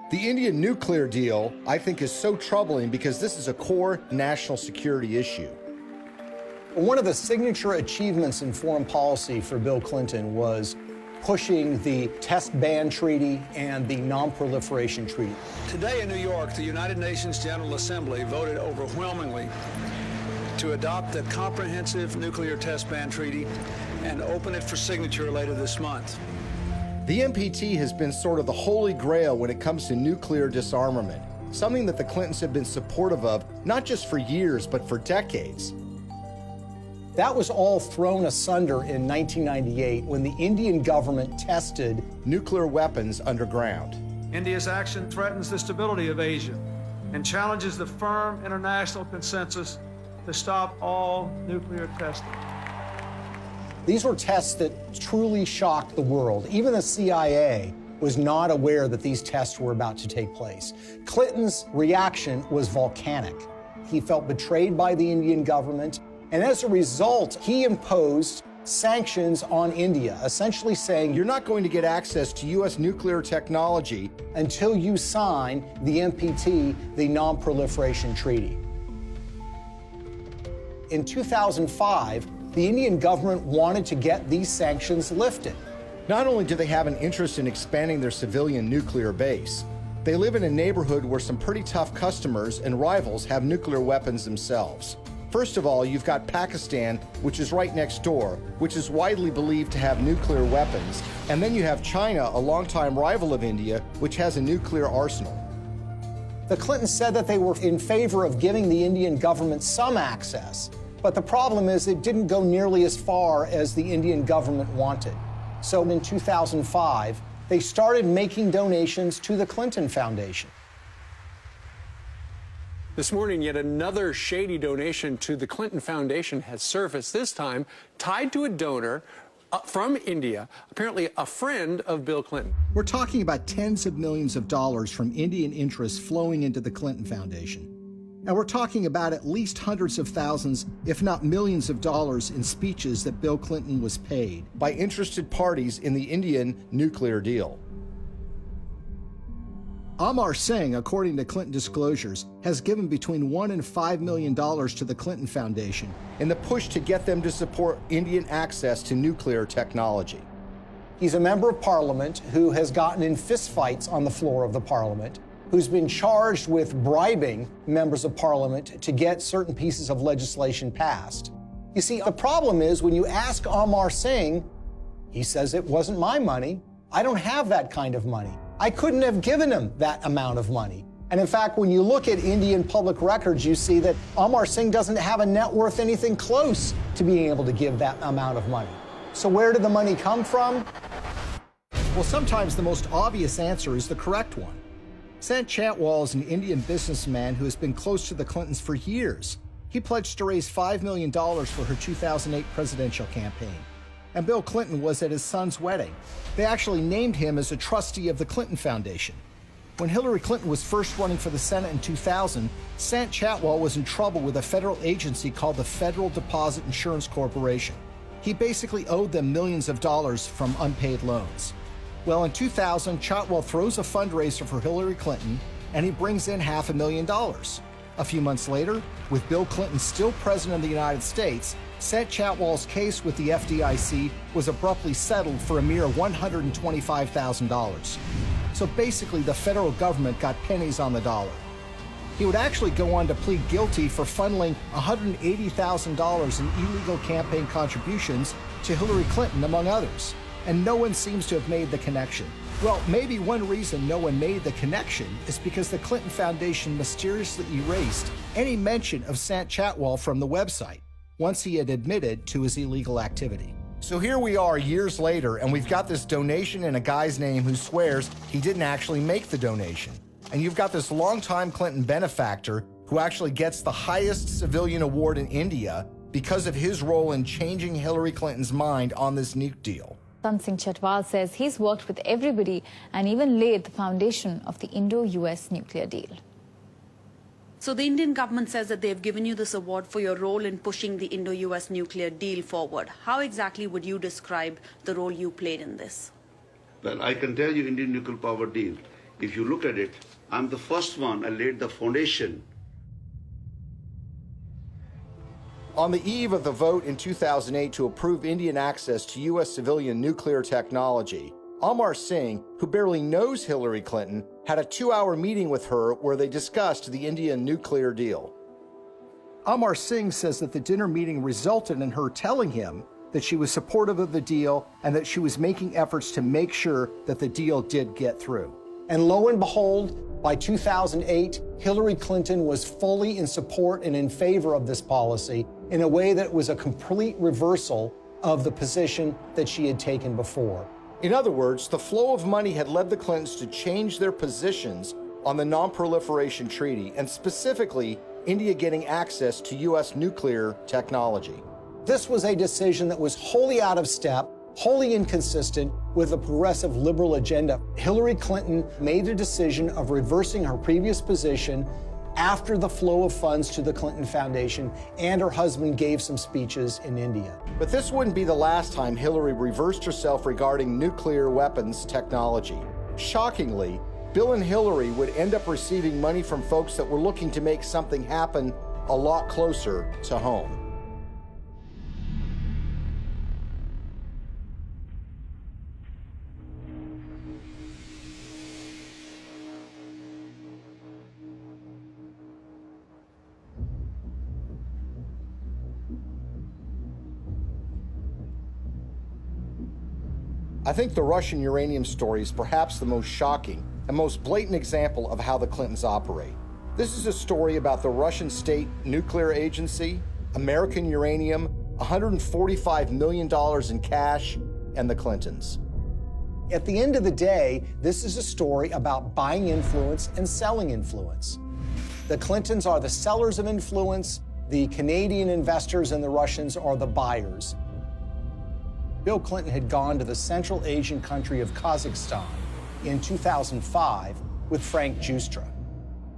The Indian nuclear deal, I think, is so troubling because this is a core national security issue. One of the signature achievements in foreign policy for Bill Clinton was pushing the Test Ban Treaty and the Non-Proliferation Treaty. Today in New York, the United Nations General Assembly voted overwhelmingly to adopt the Comprehensive Nuclear Test Ban Treaty and open it for signature later this month. The NPT has been sort of the holy grail when it comes to nuclear disarmament, something that the Clintons have been supportive of, not just for years, but for decades. That was all thrown asunder in 1998 when the Indian government tested nuclear weapons underground. India's action threatens the stability of Asia and challenges the firm international consensus to stop all nuclear testing. These were tests that truly shocked the world. Even the CIA was not aware that these tests were about to take place. Clinton's reaction was volcanic. He felt betrayed by the Indian government. And as a result, he imposed sanctions on India, essentially saying, you're not going to get access to U.S. nuclear technology until you sign the NPT, the Non-Proliferation Treaty. In 2005, the Indian government wanted to get these sanctions lifted. Not only do they have an interest in expanding their civilian nuclear base, they live in a neighborhood where some pretty tough customers and rivals have nuclear weapons themselves. First of all, you've got Pakistan, which is right next door, which is widely believed to have nuclear weapons. And then you have China, a longtime rival of India, which has a nuclear arsenal. The Clintons said that they were in favor of giving the Indian government some access, but the problem is it didn't go nearly as far as the Indian government wanted. So in 2005, they started making donations to the Clinton Foundation. This morning, yet another shady donation to the Clinton Foundation has surfaced, this time tied to a donor from India, apparently a friend of Bill Clinton. We're talking about tens of millions of dollars from Indian interests flowing into the Clinton Foundation. And we're talking about at least hundreds of thousands, if not millions of dollars in speeches that Bill Clinton was paid by interested parties in the Indian nuclear deal. Amar Singh, according to Clinton disclosures, has given between $1 and $5 million to the Clinton Foundation in the push to get them to support Indian access to nuclear technology. He's a member of parliament who has gotten in fistfights on the floor of the parliament, who's been charged with bribing members of parliament to get certain pieces of legislation passed. You see, the problem is when you ask Amar Singh, he says it wasn't my money. I don't have that kind of money. I couldn't have given him that amount of money. And in fact, when you look at Indian public records, you see that Amar Singh doesn't have a net worth anything close to being able to give that amount of money. So where did the money come from? Well, sometimes the most obvious answer is the correct one. Sant Chhatwal is an Indian businessman who has been close to the Clintons for years. He pledged to raise $5 million for her 2008 presidential campaign. And Bill Clinton was at his son's wedding. They actually named him as a trustee of the Clinton Foundation. When Hillary Clinton was first running for the Senate in 2000, Sant Chhatwal was in trouble with a federal agency called the Federal Deposit Insurance Corporation. He basically owed them millions of dollars from unpaid loans. Well, in 2000, Chhatwal throws a fundraiser for Hillary Clinton, and he brings in $500,000. A few months later, with Bill Clinton still president of the United States, Sant Chhatwal's case with the FDIC was abruptly settled for a mere $125,000. So basically, the federal government got pennies on the dollar. He would actually go on to plead guilty for funneling $180,000 in illegal campaign contributions to Hillary Clinton, among others. And no one seems to have made the connection. Well, maybe one reason no one made the connection is because the Clinton Foundation mysteriously erased any mention of Sant Chhatwal from the website once he had admitted to his illegal activity. So here we are years later, and we've got this donation in a guy's name who swears he didn't actually make the donation. And you've got this longtime Clinton benefactor who actually gets the highest civilian award in India because of his role in changing Hillary Clinton's mind on this nuke deal. Sant Chhatwal says he's worked with everybody and even laid the foundation of the Indo-US nuclear deal. So the Indian government says that they've given you this award for your role in pushing the Indo-US nuclear deal forward. How exactly would you describe the role you played in this? Well, I can tell you Indian nuclear power deal. If you look at it, I'm the first one. I laid the foundation. On the eve of the vote in 2008 to approve Indian access to U.S. civilian nuclear technology, Amar Singh, who barely knows Hillary Clinton, had a 2-hour meeting with her where they discussed the Indian nuclear deal. Amar Singh says that the dinner meeting resulted in her telling him that she was supportive of the deal and that she was making efforts to make sure that the deal did get through. And lo and behold, by 2008, Hillary Clinton was fully in support and in favor of this policy in a way that was a complete reversal of the position that she had taken before. In other words, the flow of money had led the Clintons to change their positions on the Non-Proliferation Treaty, and specifically, India getting access to U.S. nuclear technology. This was a decision that was wholly out of step, wholly inconsistent with the progressive liberal agenda. Hillary Clinton made a decision of reversing her previous position after the flow of funds to the Clinton Foundation, and her husband gave some speeches in India. But this wouldn't be the last time Hillary reversed herself regarding nuclear weapons technology. Shockingly, Bill and Hillary would end up receiving money from folks that were looking to make something happen a lot closer to home. I think the Russian uranium story is perhaps the most shocking and most blatant example of how the Clintons operate. This is a story about the Russian State Nuclear Agency, American uranium, $145 million in cash, and the Clintons. At the end of the day, this is a story about buying influence and selling influence. The Clintons are the sellers of influence, the Canadian investors and the Russians are the buyers. Bill Clinton had gone to the Central Asian country of Kazakhstan in 2005 with Frank Giustra.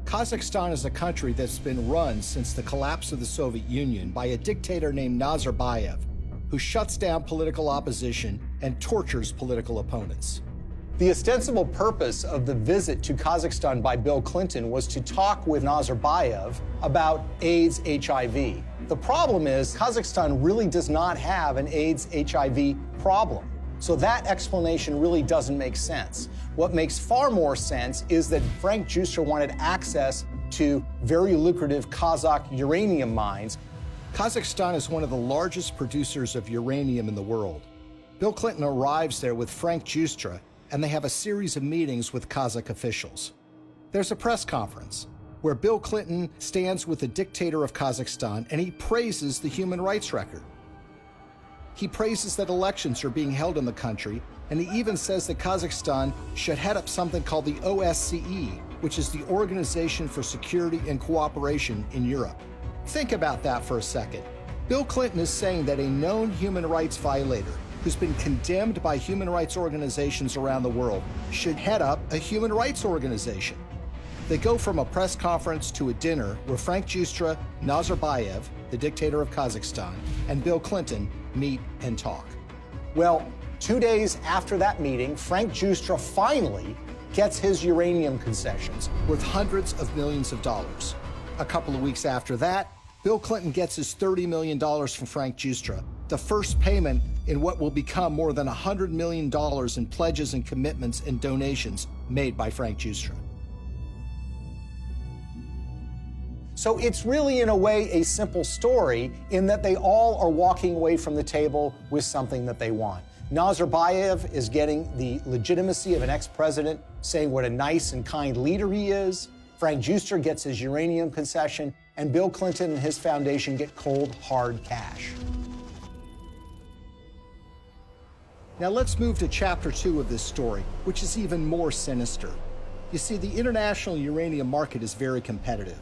Kazakhstan is a country that's been run since the collapse of the Soviet Union by a dictator named Nazarbayev, who shuts down political opposition and tortures political opponents. The ostensible purpose of the visit to Kazakhstan by Bill Clinton was to talk with Nazarbayev about AIDS HIV. The problem is Kazakhstan really does not have an AIDS HIV problem. So that explanation really doesn't make sense. What makes far more sense is that Frank Giustra wanted access to very lucrative Kazakh uranium mines. Kazakhstan is one of the largest producers of uranium in the world. Bill Clinton arrives there with Frank Giustra, and they have a series of meetings with Kazakh officials. There's a press conference where Bill Clinton stands with the dictator of Kazakhstan and he praises the human rights record. He praises that elections are being held in the country, and he even says that Kazakhstan should head up something called the OSCE, which is the Organization for Security and Cooperation in Europe. Think about that for a second. Bill Clinton is saying that a known human rights violator who's been condemned by human rights organizations around the world should head up a human rights organization. They go from a press conference to a dinner where Frank Giustra, Nazarbayev, the dictator of Kazakhstan, and Bill Clinton meet and talk. Well, 2 days after that meeting, Frank Giustra finally gets his uranium concessions worth hundreds of millions of dollars. A couple of weeks after that, Bill Clinton gets his $30 million from Frank Giustra, the first payment in what will become more than $100 million in pledges and commitments and donations made by Frank Giustra. So it's really, in a way, a simple story in that they all are walking away from the table with something that they want. Nazarbayev is getting the legitimacy of an ex-president, saying what a nice and kind leader he is. Frank Giustra gets his uranium concession, and Bill Clinton and his foundation get cold, hard cash. Now let's move to chapter 2 of this story, which is even more sinister. You see, the international uranium market is very competitive.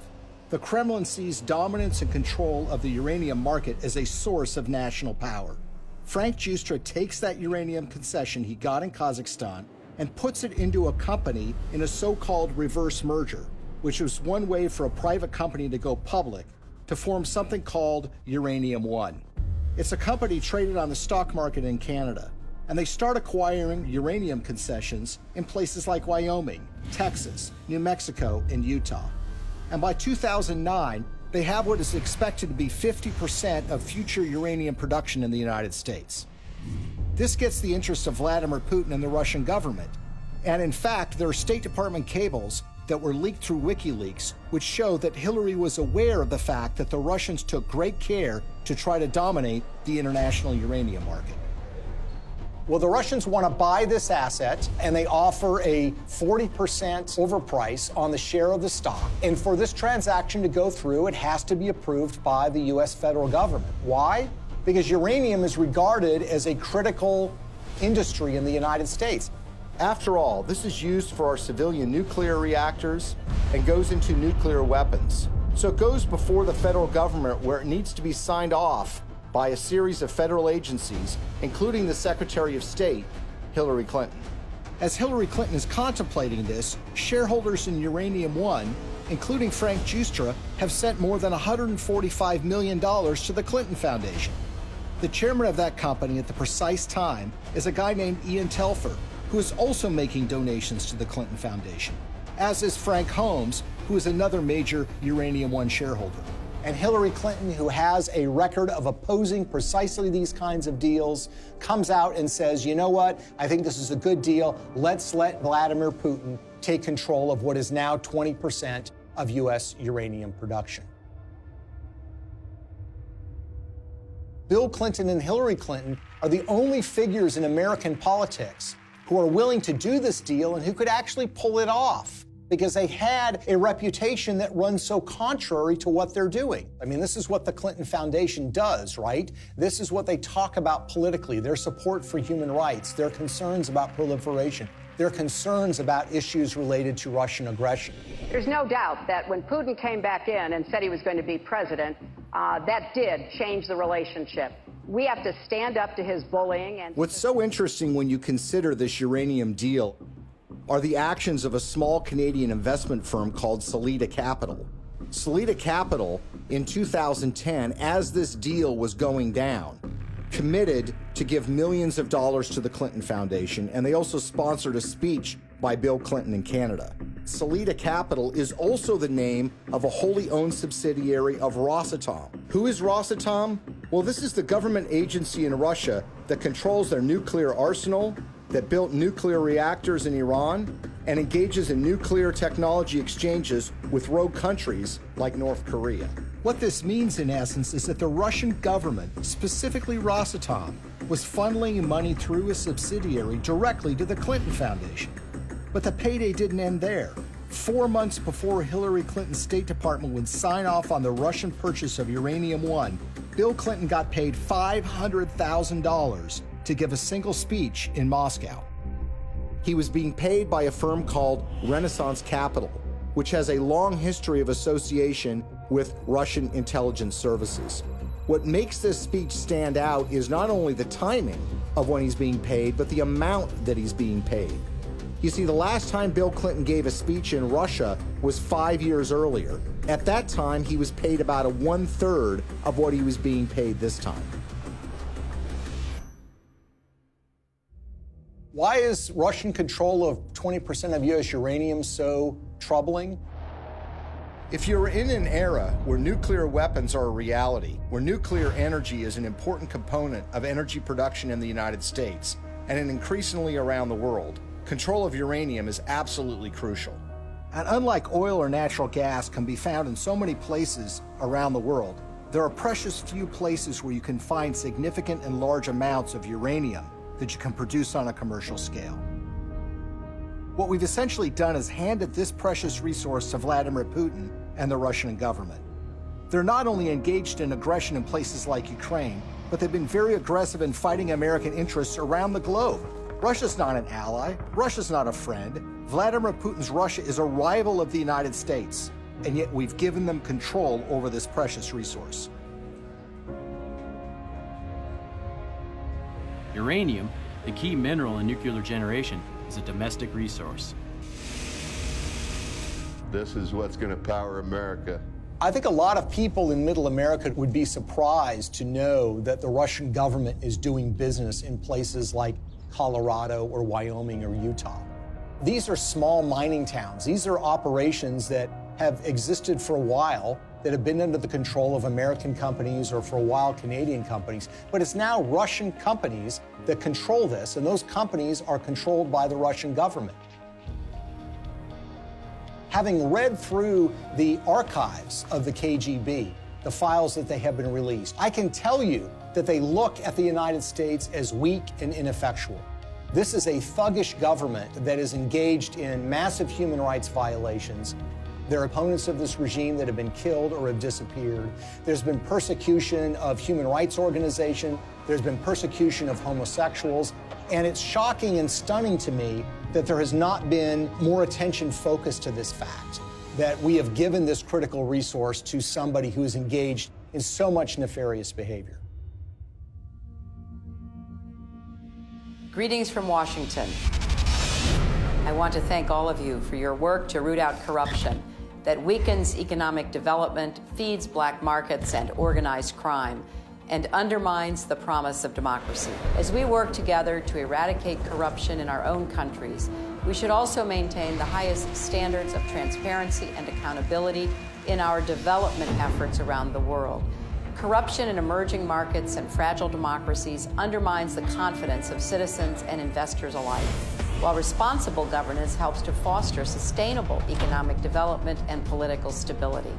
The Kremlin sees dominance and control of the uranium market as a source of national power. Frank Giustra takes that uranium concession he got in Kazakhstan and puts it into a company in a so-called reverse merger, which was one way for a private company to go public to form something called Uranium One. It's a company traded on the stock market in Canada, and they start acquiring uranium concessions in places like Wyoming, Texas, New Mexico, and Utah. And by 2009, they have what is expected to be 50% of future uranium production in the United States. This gets the interest of Vladimir Putin and the Russian government. And in fact, there are State Department cables that were leaked through WikiLeaks, which show that Hillary was aware of the fact that the Russians took great care to try to dominate the international uranium market. Well, the Russians want to buy this asset, and they offer a 40% overprice on the share of the stock. And for this transaction to go through, it has to be approved by the U.S. federal government. Why? Because uranium is regarded as a critical industry in the United States. After all, this is used for our civilian nuclear reactors and goes into nuclear weapons. So it goes before the federal government, where it needs to be signed off by a series of federal agencies, including the Secretary of State, Hillary Clinton. As Hillary Clinton is contemplating this, shareholders in Uranium One, including Frank Giustra, have sent more than $145 million to the Clinton Foundation. The chairman of that company at the precise time is a guy named Ian Telfer, who is also making donations to the Clinton Foundation, as is Frank Holmes, who is another major Uranium One shareholder. And Hillary Clinton, who has a record of opposing precisely these kinds of deals, comes out and says, you know what, I think this is a good deal. Let's let Vladimir Putin take control of what is now 20% of U.S. uranium production. Bill Clinton and Hillary Clinton are the only figures in American politics who are willing to do this deal and who could actually pull it off. because they had a reputation that runs so contrary to what they're doing. I mean, this is what the Clinton Foundation does, right? This is what they talk about politically, their support for human rights, their concerns about proliferation, their concerns about issues related to Russian aggression. There's no doubt that when Putin came back in and said he was going to be president, that did change the relationship. We have to stand up to his bullying. And what's so interesting when you consider this uranium deal are the actions of a small Canadian investment firm called Salida Capital. Salida Capital, in 2010, as this deal was going down, committed to give millions of dollars to the Clinton Foundation, and they also sponsored a speech by Bill Clinton in Canada. Salida Capital is also the name of a wholly owned subsidiary of Rosatom. Who is Rosatom? Well, this is the government agency in Russia that controls their nuclear arsenal, that built nuclear reactors in Iran, and engages in nuclear technology exchanges with rogue countries like North Korea. What this means, in essence, is that the Russian government, specifically Rosatom, was funneling money through a subsidiary directly to the Clinton Foundation. But the payday didn't end there. 4 months before Hillary Clinton's State Department would sign off on the Russian purchase of uranium-1, Bill Clinton got paid $500,000 to give a single speech in Moscow. He was being paid by a firm called Renaissance Capital, which has a long history of association with Russian intelligence services. What makes this speech stand out is not only the timing of when he's being paid, but the amount that he's being paid. You see, the last time Bill Clinton gave a speech in Russia was 5 years earlier. At that time, he was paid about 1/3 of what he was being paid this time. Why is Russian control of 20% of U.S. uranium so troubling? If you're in an era where nuclear weapons are a reality, where nuclear energy is an important component of energy production in the United States, and increasingly around the world, control of uranium is absolutely crucial. And unlike oil or natural gas can be found in so many places around the world, there are precious few places where you can find significant and large amounts of uranium that you can produce on a commercial scale. What we've essentially done is handed this precious resource to Vladimir Putin and the Russian government. They're not only engaged in aggression in places like Ukraine, but they've been very aggressive in fighting American interests around the globe. Russia's not an ally. Russia's not a friend. Vladimir Putin's Russia is a rival of the United States, and yet we've given them control over this precious resource. Uranium, the key mineral in nuclear generation, is a domestic resource. This is what's going to power America. I think a lot of people in Middle America would be surprised to know that the Russian government is doing business in places like Colorado or Wyoming or Utah. These are small mining towns. These are operations that have existed for a while, that have been under the control of American companies or for a while Canadian companies. But it's now Russian companies that control this, and those companies are controlled by the Russian government. Having read through the archives of the KGB, the files that they have been released, I can tell you that they look at the United States as weak and ineffectual. This is a thuggish government that is engaged in massive human rights violations. There are opponents of this regime that have been killed or have disappeared. There's been persecution of human rights organizations. There's been persecution of homosexuals. And it's shocking and stunning to me that there has not been more attention focused to this fact, that we have given this critical resource to somebody who is engaged in so much nefarious behavior. Greetings from Washington. I want to thank all of you for your work to root out corruption that weakens economic development, feeds black markets and organized crime, and undermines the promise of democracy. As we work together to eradicate corruption in our own countries, we should also maintain the highest standards of transparency and accountability in our development efforts around the world. Corruption in emerging markets and fragile democracies undermines the confidence of citizens and investors alike, while responsible governance helps to foster sustainable economic development and political stability.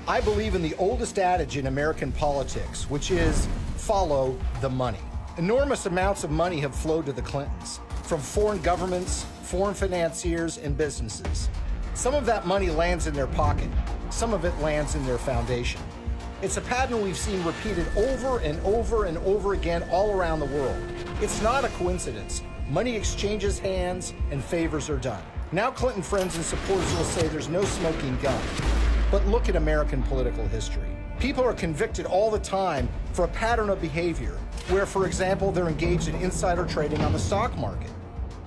I believe in the oldest adage in American politics, which is follow the money. Enormous amounts of money have flowed to the Clintons, from foreign governments, foreign financiers, and businesses. Some of that money lands in their pocket. Some of it lands in their foundation. It's a pattern we've seen repeated over and over and over again all around the world. It's not a coincidence. Money exchanges hands and favors are done. Now Clinton friends and supporters will say there's no smoking gun. But look at American political history. People are convicted all the time for a pattern of behavior where, for example, they're engaged in insider trading on the stock market.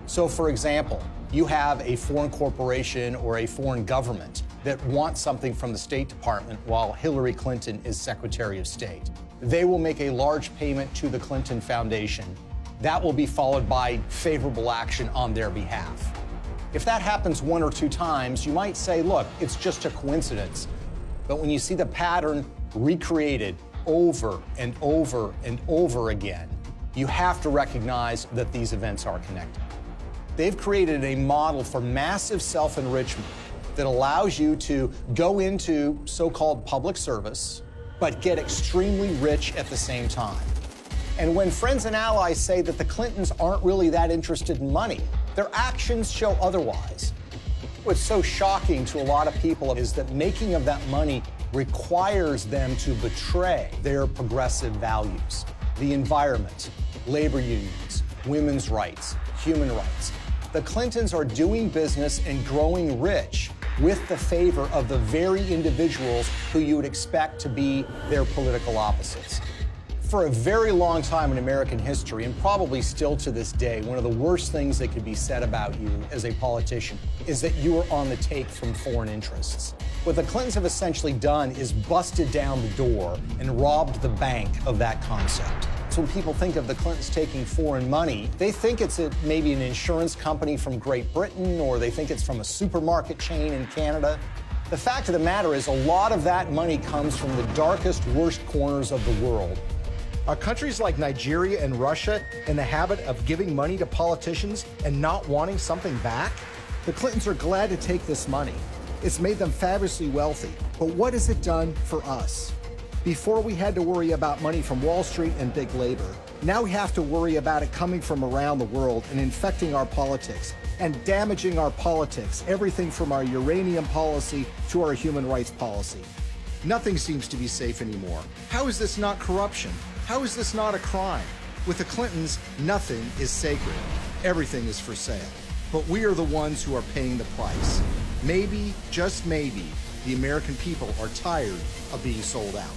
So, for example, you have a foreign corporation or a foreign government that wants something from the State Department while Hillary Clinton is Secretary of State. They will make a large payment to the Clinton Foundation. That will be followed by favorable action on their behalf. If that happens 1 or 2 times, you might say, look, it's just a coincidence. But when you see the pattern recreated over and over and over again, you have to recognize that these events are connected. They've created a model for massive self-enrichment that allows you to go into so-called public service, but get extremely rich at the same time. And when friends and allies say that the Clintons aren't really that interested in money, their actions show otherwise. What's so shocking to a lot of people is that making of that money requires them to betray their progressive values, the environment, labor unions, women's rights, human rights. The Clintons are doing business and growing rich with the favor of the very individuals who you would expect to be their political opposites. For a very long time in American history, and probably still to this day, one of the worst things that could be said about you as a politician is that you are on the take from foreign interests. What the Clintons have essentially done is busted down the door and robbed the bank of that concept. So when people think of the Clintons taking foreign money, they think it's maybe an insurance company from Great Britain, or they think it's from a supermarket chain in Canada. The fact of the matter is a lot of that money comes from the darkest, worst corners of the world. Are countries like Nigeria and Russia in the habit of giving money to politicians and not wanting something back? The Clintons are glad to take this money. It's made them fabulously wealthy. But what has it done for us? Before we had to worry about money from Wall Street and big labor, now we have to worry about it coming from around the world and infecting our politics and damaging our politics, everything from our uranium policy to our human rights policy. Nothing seems to be safe anymore. How is this not corruption? How is this not a crime? With the Clintons, nothing is sacred. Everything is for sale. But we are the ones who are paying the price. Maybe, just maybe, the American people are tired of being sold out.